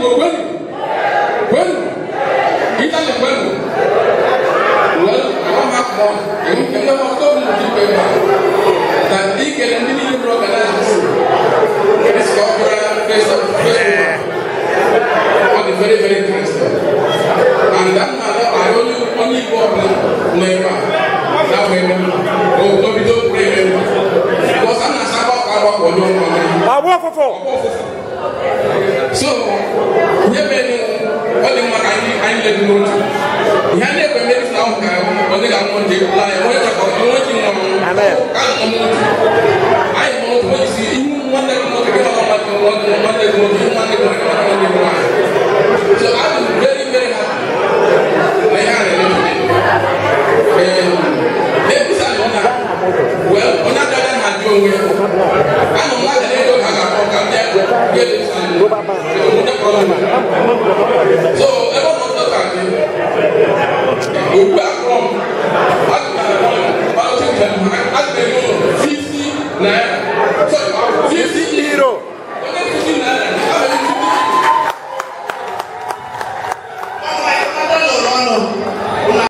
When Italy when well, I don't have more. And you can never go to the paper that they get a million organizers. It's corporate based on Facebook. Very, very interesting. And that matter, I only go up never. Now we don't pray because I'm not about our so, so I'm very, very happy. Well, on that other hand, I'm not so, everyone knows that we back from 50 naira.